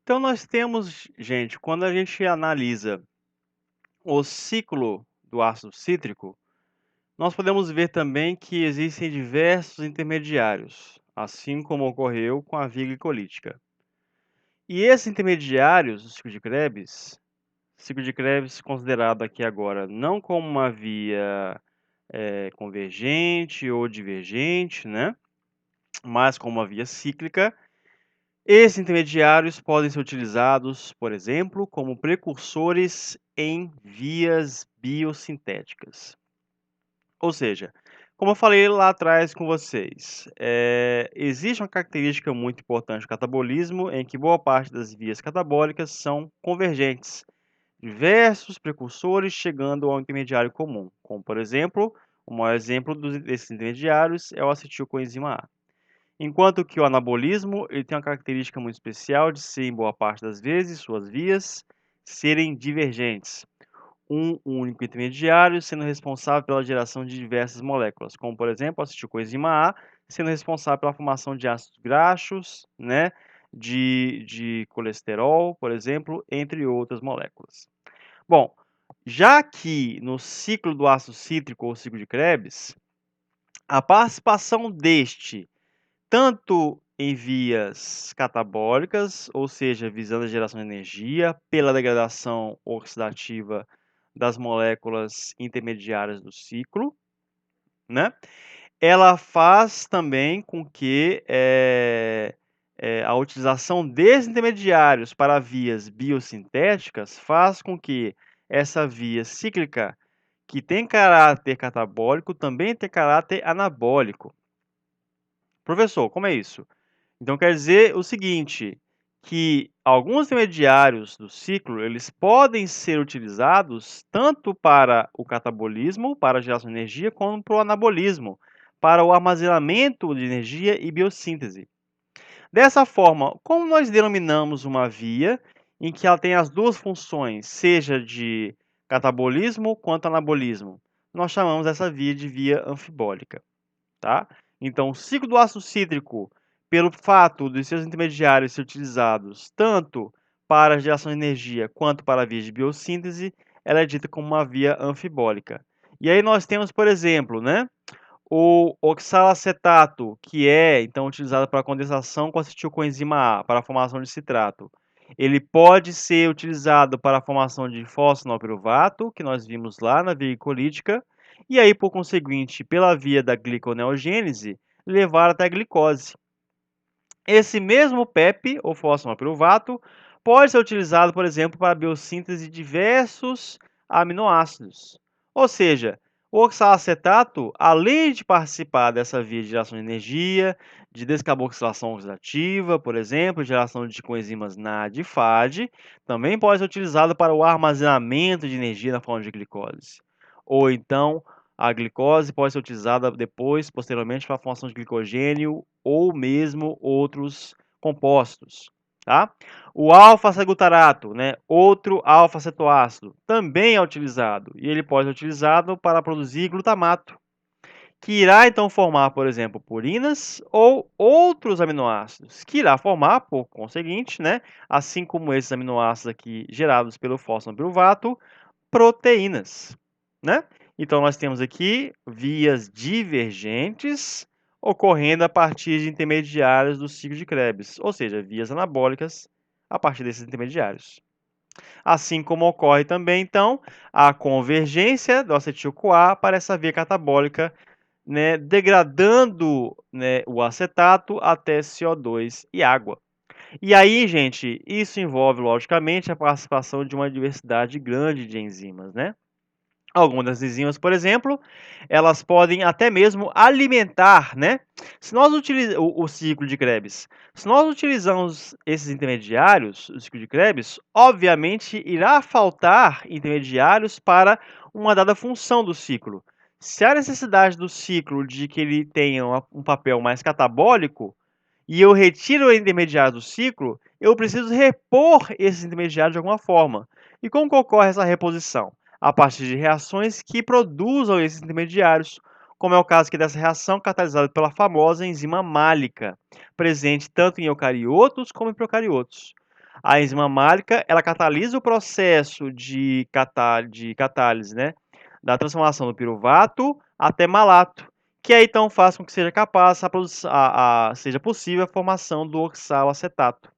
Então nós temos, gente, quando a gente analisa o ciclo do ácido cítrico, nós podemos ver também que existem diversos intermediários, assim como ocorreu com a via glicolítica. E esses intermediários do ciclo de Krebs considerado aqui agora não como uma via convergente ou divergente, né? Mas como uma via cíclica. Esses intermediários podem ser utilizados, por exemplo, como precursores em vias biosintéticas. Ou seja, como eu falei lá atrás com vocês, existe uma característica muito importante do catabolismo em que boa parte das vias catabólicas são convergentes, diversos precursores chegando ao intermediário comum, como por exemplo, o maior exemplo desses intermediários é o acetilcoenzima A. Enquanto que o anabolismo ele tem uma característica muito especial de ser, em boa parte das vezes, suas vias serem divergentes. Um único intermediário sendo responsável pela geração de diversas moléculas, como por exemplo a acetilcoenzima A, sendo responsável pela formação de ácidos graxos, né, de colesterol, por exemplo, entre outras moléculas. Bom, já que no ciclo do ácido cítrico ou ciclo de Krebs, a participação deste tanto em vias catabólicas, ou seja, visando a geração de energia pela degradação oxidativa das moléculas intermediárias do ciclo, né? Ela faz também com que a utilização desses intermediários para vias biosintéticas faz com que essa via cíclica, que tem caráter catabólico, também tenha caráter anabólico. Professor, como é isso? Então quer dizer o seguinte, que alguns intermediários do ciclo, eles podem ser utilizados tanto para o catabolismo, para a geração de energia, como para o anabolismo, para o armazenamento de energia e biossíntese. Dessa forma, como nós denominamos uma via em que ela tem as duas funções, seja de catabolismo quanto anabolismo? Nós chamamos essa via de via anfibólica, tá? Então, o ciclo do ácido cítrico, pelo fato de seus intermediários serem utilizados tanto para a geração de energia quanto para a via de biossíntese, ela é dita como uma via anfibólica. E aí nós temos, por exemplo, né, o oxalacetato, que é então utilizado para condensação com acetilcoenzima A, para a formação de citrato. Ele pode ser utilizado para a formação de fosfenopiruvato, que nós vimos lá na via glicolítica, e aí, por conseguinte, pela via da gliconeogênese, levar até a glicose. Esse mesmo PEP, ou fosfenopiruvato, pode ser utilizado, por exemplo, para a biossíntese de diversos aminoácidos. Ou seja, o oxalacetato, além de participar dessa via de geração de energia, de descarboxilação oxidativa, por exemplo, geração de coenzimas NAD e FAD, também pode ser utilizado para o armazenamento de energia na forma de glicose. Ou então, a glicose pode ser utilizada depois, posteriormente, para a formação de glicogênio ou mesmo outros compostos. Tá? O alfa-cetglutarato, né, outro alfa-cetoácido, também é utilizado e ele pode ser utilizado para produzir glutamato, que irá então formar, por exemplo, purinas ou outros aminoácidos, que irá formar, por conseguinte, né, assim como esses aminoácidos aqui gerados pelo fosfenopiruvato, proteínas, né? Então nós temos aqui vias divergentes ocorrendo a partir de intermediários do ciclo de Krebs, ou seja, vias anabólicas a partir desses intermediários. Assim como ocorre também, então, a convergência do acetil-CoA para essa via catabólica, né, degradando, né, o acetato até CO2 e água. E aí, gente, isso envolve, logicamente, a participação de uma diversidade grande de enzimas, né? Algumas das enzimas, por exemplo, elas podem até mesmo alimentar, né? Se nós utilizamos o ciclo de Krebs, se nós utilizamos esses intermediários, o ciclo de Krebs, obviamente irá faltar intermediários para uma dada função do ciclo. Se há necessidade do ciclo de que ele tenha um papel mais catabólico, e eu retiro o intermediário do ciclo, eu preciso repor esses intermediários de alguma forma. E como que ocorre essa reposição? A partir de reações que produzam esses intermediários, como é o caso aqui dessa reação catalisada pela famosa enzima málica, presente tanto em eucariotos como em procariotos. A enzima málica, ela catalisa o processo de catálise, né, da transformação do piruvato até malato, que aí então faz com que seja capaz seja possível a formação do oxaloacetato.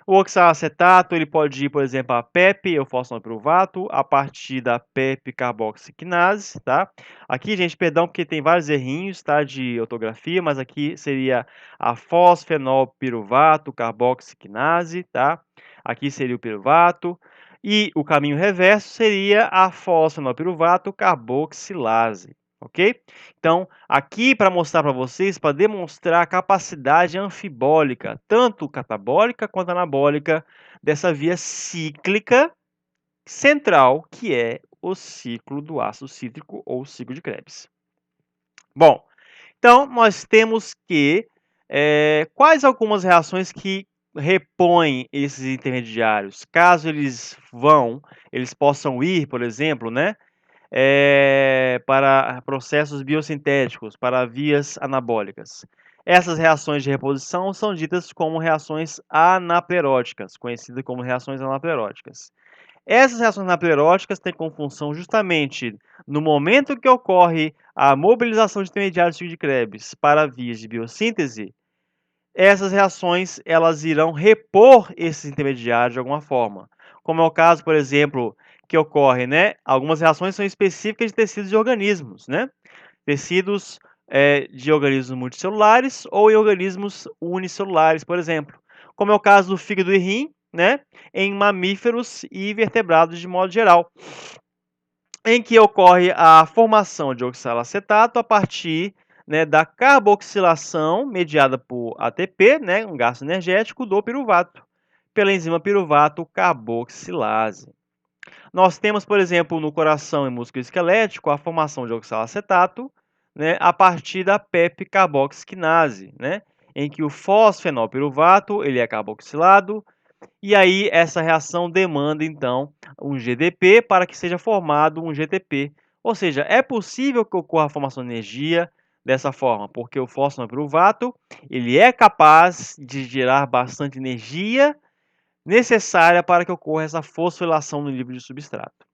O oxalacetato, ele pode ir, por exemplo, a PEP, o fosfonpiruvato, a partir da PEP carboxiquinase, tá? Aqui, gente, perdão, porque tem vários errinhos, tá, de ortografia, mas aqui seria a fosfenolpiruvato carboxiquinase, tá? Aqui seria o piruvato. E o caminho reverso seria a fosfenolpiruvato carboxilase, ok? Então, aqui para mostrar para vocês, para demonstrar a capacidade anfibólica, tanto catabólica quanto anabólica, dessa via cíclica central, que é o ciclo do ácido cítrico ou ciclo de Krebs. Bom, então nós temos que quais algumas reações que repõem esses intermediários, caso eles possam ir, por exemplo, né, para processos biosintéticos, para vias anabólicas. Essas reações de reposição são ditas como reações anapleróticas, conhecidas como reações anapleróticas. Essas reações anapleróticas têm como função justamente no momento que ocorre a mobilização de intermediários de Krebs para vias de biossíntese, essas reações elas irão repor esses intermediários de alguma forma. Como é o caso, por exemplo, que ocorre, né? Algumas reações são específicas de tecidos de organismos, né? Tecidos de organismos multicelulares ou em organismos unicelulares, por exemplo. Como é o caso do fígado e rim, né? Em mamíferos e vertebrados de modo geral, em que ocorre a formação de oxalacetato a partir, né, da carboxilação mediada por ATP, né, um gasto energético do piruvato, pela enzima piruvato carboxilase. Nós temos, por exemplo, no coração e músculo esquelético, a formação de oxalacetato, né, a partir da PEP carboxinase, né, em que o fosfenolpiruvato ele é carboxilado, e aí essa reação demanda então um GDP para que seja formado um GTP. Ou seja, é possível que ocorra a formação de energia dessa forma, porque o fosfenolpiruvato ele é capaz de gerar bastante energia necessária para que ocorra essa fosforilação no nível de substrato.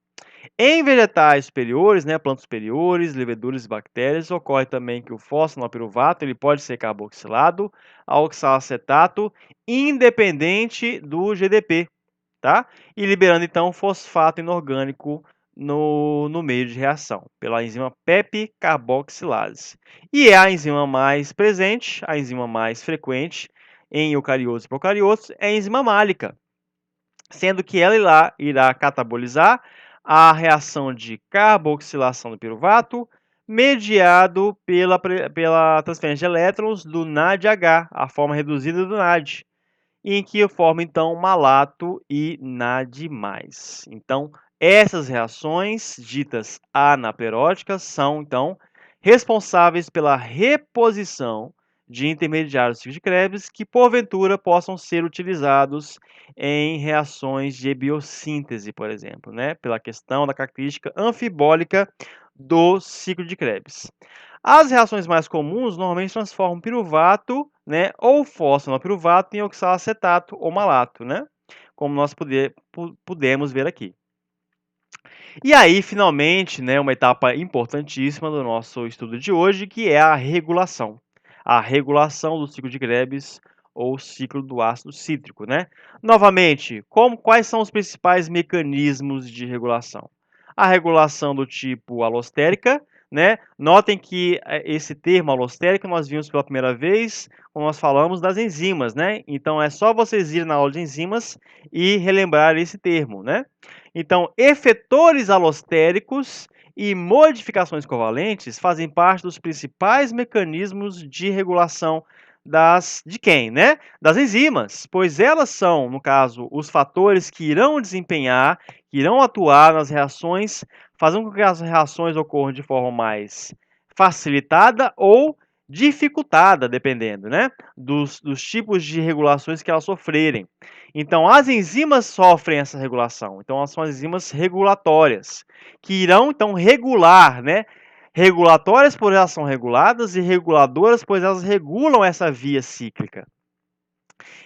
Em vegetais superiores, né, plantas superiores, leveduras e bactérias, ocorre também que o fosfenolpiruvato ele pode ser carboxilado a oxalacetato independente do GDP, tá? E liberando então fosfato inorgânico no meio de reação, pela enzima PEP carboxilase. E é a enzima mais presente, a enzima mais frequente em eucariotos e procariotos, é a enzima málica, sendo que ela irá catabolizar a reação de carboxilação do piruvato, mediado pela transferência de elétrons do NADH, a forma reduzida do NAD, em que forma então malato e NAD+. Então, essas reações ditas anapleróticas são então responsáveis pela reposição de intermediários de Krebs que porventura possam ser utilizados em reações de biossíntese, por exemplo, né, pela questão da característica anfibólica do ciclo de Krebs. As reações mais comuns normalmente transformam piruvato, né, ou fosfenopiruvato em oxalacetato ou malato, né, como nós pudemos ver aqui. E aí, finalmente, né, uma etapa importantíssima do nosso estudo de hoje, que é a regulação. A regulação do ciclo de Krebs ou ciclo do ácido cítrico, né? Novamente, quais são os principais mecanismos de regulação? A regulação do tipo alostérica, né? Notem que esse termo alostérico nós vimos pela primeira vez quando nós falamos das enzimas, né? Então é só vocês irem na aula de enzimas e relembrar esse termo, né? Então, efetores alostéricos e modificações covalentes fazem parte dos principais mecanismos de regulação de quem, né? Das enzimas, pois elas são, no caso, os fatores que irão desempenhar, que irão atuar nas reações, fazendo com que as reações ocorram de forma mais facilitada ou dificultada, dependendo, né? Dos tipos de regulações que elas sofrerem. Então, as enzimas sofrem essa regulação. Então, elas são enzimas regulatórias, que irão, então, regular, né? Regulatórias, pois elas são reguladas, e reguladoras, pois elas regulam essa via cíclica.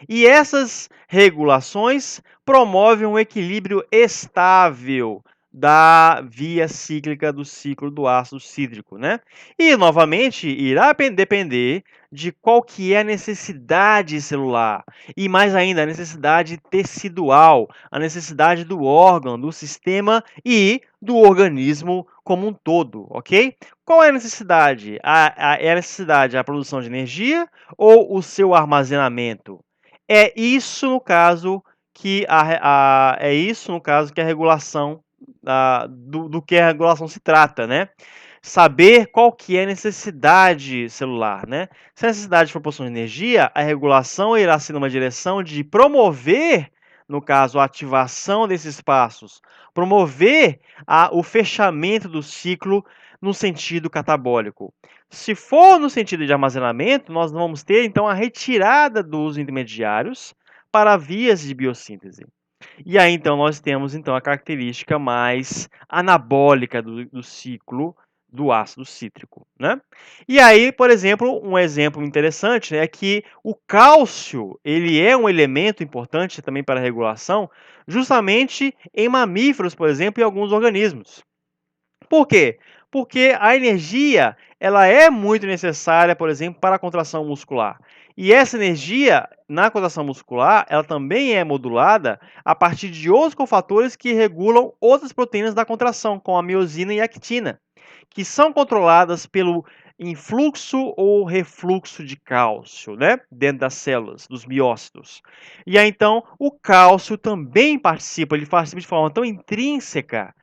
E essas regulações promovem um equilíbrio estável da via cíclica do ciclo do ácido cítrico, né? E novamente irá depender de qual que é a necessidade celular e mais ainda a necessidade tecidual, a necessidade do órgão, do sistema e do organismo como um todo, ok? Qual é a necessidade? É a necessidade a produção de energia ou o seu armazenamento? É isso no caso que é isso no caso que a regulação do que a regulação se trata, né? Saber qual que é a necessidade celular, né? Se a necessidade for produção de energia, a regulação irá ser numa direção de promover, no caso, a ativação desses passos, promover o fechamento do ciclo no sentido catabólico. Se for no sentido de armazenamento, nós vamos ter então a retirada dos intermediários para vias de biossíntese. E aí então nós temos então a característica mais anabólica do ciclo do ácido cítrico, né? E aí, por exemplo, um exemplo interessante é que o cálcio, ele é um elemento importante também para a regulação, justamente em mamíferos, por exemplo, e alguns organismos. Por quê? Porque a energia, ela é muito necessária, por exemplo, para a contração muscular. E essa energia, na contração muscular, ela também é modulada a partir de outros cofatores que regulam outras proteínas da contração, como a miosina e a actina, que são controladas pelo influxo ou refluxo de cálcio, né, dentro das células, dos miócitos. E aí, então, o cálcio também participa, ele participa de forma tão intrínseca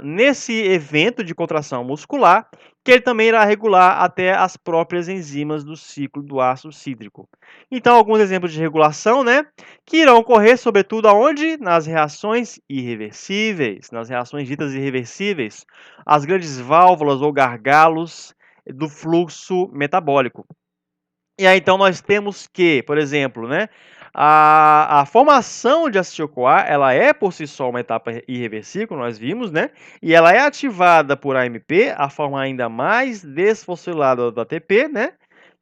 nesse evento de contração muscular, que ele também irá regular até as próprias enzimas do ciclo do ácido cítrico. Então, alguns exemplos de regulação, né, que irão ocorrer, sobretudo, aonde? Nas reações irreversíveis, nas reações ditas irreversíveis, as grandes válvulas ou gargalos do fluxo metabólico. E aí, então, nós temos que, por exemplo, né, a formação de acetil-CoA, ela é por si só uma etapa irreversível, nós vimos, né? E ela é ativada por AMP, a forma ainda mais desfosfilada do ATP, né?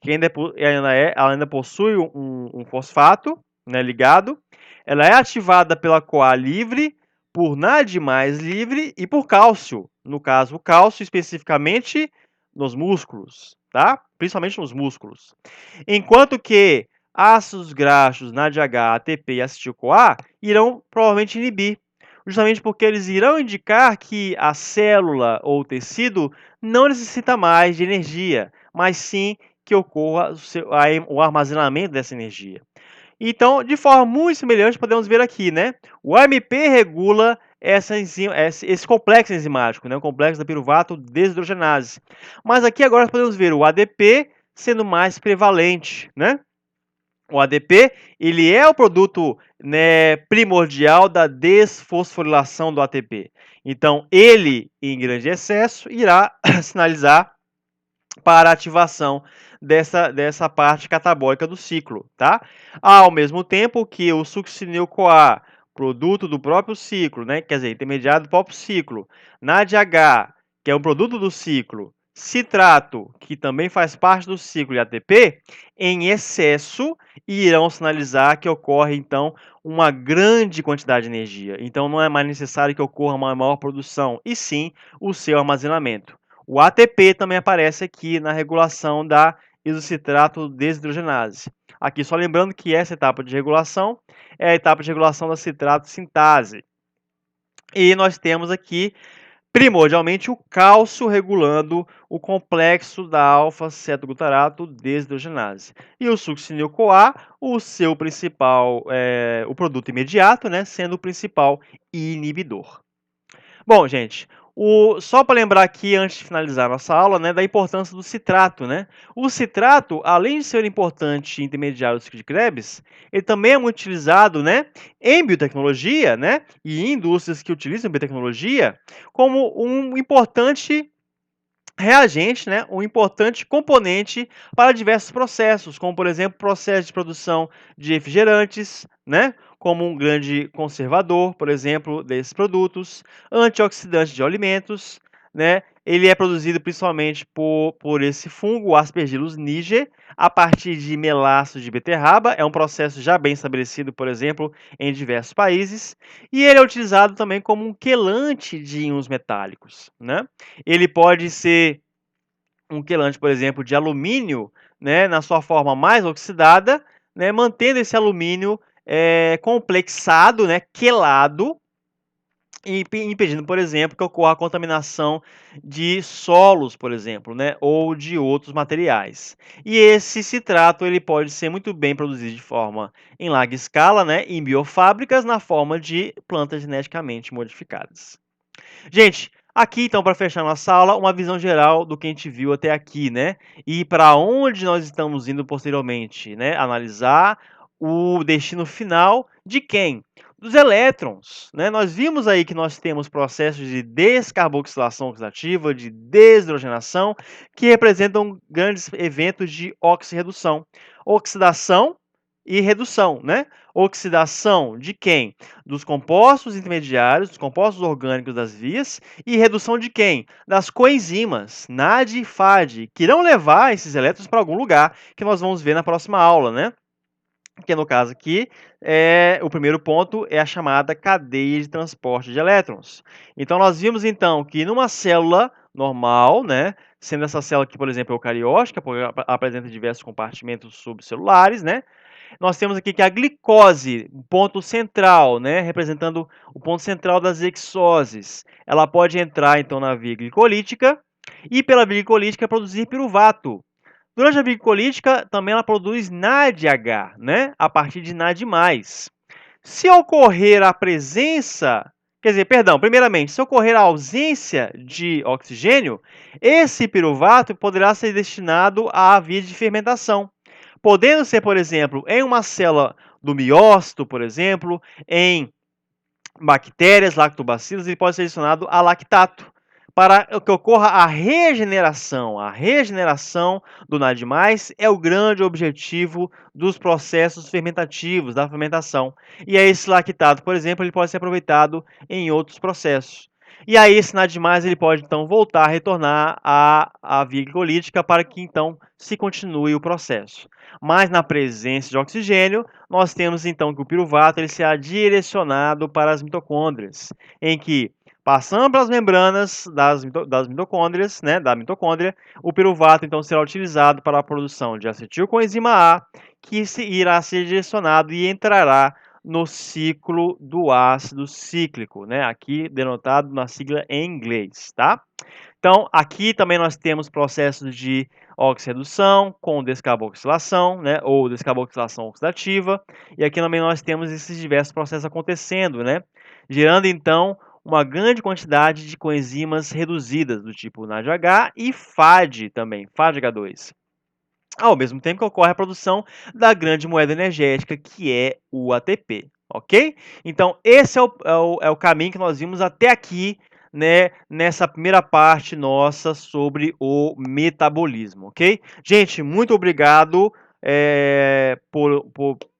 Que ela ainda possui um fosfato, né, ligado. Ela é ativada pela CoA livre, por NAD+ livre e por cálcio. No caso, o cálcio especificamente nos músculos, tá? Principalmente nos músculos. Enquanto que ácidos graxos, NADH, ATP e acetil-CoA irão provavelmente inibir, justamente porque eles irão indicar que a célula ou o tecido não necessita mais de energia, mas sim que ocorra o armazenamento dessa energia. Então, de forma muito semelhante, podemos ver aqui, né? O AMP regula esse complexo enzimático, né? O complexo da piruvato desidrogenase. Mas aqui agora nós podemos ver o ADP sendo mais prevalente, né? O ADP, ele é o produto, né, primordial da desfosforilação do ATP. Então, ele, em grande excesso, irá sinalizar para a ativação dessa parte catabólica do ciclo, tá? Ao mesmo tempo que o succinil-CoA, produto do próprio ciclo, né? Quer dizer, intermediário do próprio ciclo, NADH, que é um produto do ciclo, citrato, que também faz parte do ciclo de ATP, em excesso irão sinalizar que ocorre, então, uma grande quantidade de energia. Então, não é mais necessário que ocorra uma maior produção, e sim o seu armazenamento. O ATP também aparece aqui na regulação da isocitrato desidrogenase. Aqui só lembrando que essa etapa de regulação é a etapa de regulação da citrato sintase. E nós temos aqui primordialmente o cálcio regulando o complexo da alfa-cetoglutarato desidrogenase. E o succinil-CoA, o seu principal, o produto imediato, né, sendo o principal inibidor. Bom, gente, só para lembrar aqui, antes de finalizar nossa aula, né, da importância do citrato, né? O citrato, além de ser importante intermediário do ciclo de Krebs, ele também é muito utilizado, né, em biotecnologia, né, e em indústrias que utilizam biotecnologia, como um importante reagente, né, um importante componente para diversos processos, como por exemplo, processo de produção de refrigerantes, né, como um grande conservador, por exemplo, desses produtos, antioxidante de alimentos, né, ele é produzido principalmente por esse fungo, o Aspergillus niger, a partir de melaços de beterraba. É um processo já bem estabelecido, por exemplo, em diversos países. E ele é utilizado também como um quelante de íons metálicos, né? Ele pode ser um quelante, por exemplo, de alumínio, né, na sua forma mais oxidada, né, mantendo esse alumínio complexado, né, quelado, e impedindo, por exemplo, que ocorra a contaminação de solos, por exemplo, né, ou de outros materiais. E esse citrato ele pode ser muito bem produzido de forma em larga escala, né, em biofábricas, na forma de plantas geneticamente modificadas. Gente, aqui então para fechar nossa aula, uma visão geral do que a gente viu até aqui, né? E para onde nós estamos indo posteriormente, né? Analisar o destino final de quem? Dos elétrons, né? Nós vimos aí que nós temos processos de descarboxilação oxidativa, de desidrogenação, que representam grandes eventos de oxirredução. Oxidação e redução, né? Oxidação de quem? Dos compostos intermediários, dos compostos orgânicos das vias, e redução de quem? Das coenzimas, NAD e FAD, que irão levar esses elétrons para algum lugar, que nós vamos ver na próxima aula, né? Que no caso aqui, o primeiro ponto é a chamada cadeia de transporte de elétrons. Então, nós vimos então que numa célula normal, né, sendo essa célula aqui, por exemplo, eucariótica, porque apresenta diversos compartimentos subcelulares, né, nós temos aqui que a glicose, um ponto central, né, representando o ponto central das exoses, ela pode entrar então na via glicolítica e pela via glicolítica produzir piruvato. Durante a via glicolítica também ela produz NADH, né, a partir de NAD+. Se ocorrer a presença, quer dizer, perdão, primeiramente, se ocorrer a ausência de oxigênio, esse piruvato poderá ser destinado à via de fermentação, podendo ser, por exemplo, em uma célula do miócito, por exemplo, em bactérias, lactobacilos, ele pode ser adicionado a lactato, para que ocorra a regeneração. A regeneração do NAD+, é o grande objetivo dos processos fermentativos, da fermentação. E aí esse lactato, por exemplo, ele pode ser aproveitado em outros processos. E aí esse NAD+, ele pode então voltar a retornar à via glicolítica para que então se continue o processo. Mas na presença de oxigênio, nós temos então que o piruvato ele será direcionado para as mitocôndrias, em que, passando pelas membranas das mitocôndrias, né, da mitocôndria, o piruvato então será utilizado para a produção de acetilcoenzima A, que irá ser direcionado e entrará no ciclo do ácido cíclico, né, aqui denotado na sigla em inglês, tá? Então, aqui também nós temos processos de oxirredução com descarboxilação, né, ou descarboxilação oxidativa, e aqui também nós temos esses diversos processos acontecendo, né, gerando então uma grande quantidade de coenzimas reduzidas do tipo NADH e FAD também, FADH2. Ao mesmo tempo que ocorre a produção da grande moeda energética, que é o ATP, ok? Então, esse é o caminho que nós vimos até aqui, né, nessa primeira parte nossa sobre o metabolismo, ok? Gente, muito obrigado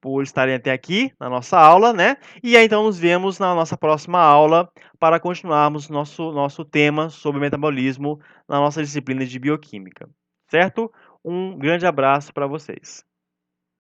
por estarem até aqui na nossa aula, né? E aí, então, nos vemos na nossa próxima aula para continuarmos nosso tema sobre metabolismo na nossa disciplina de bioquímica, certo? Um grande abraço para vocês.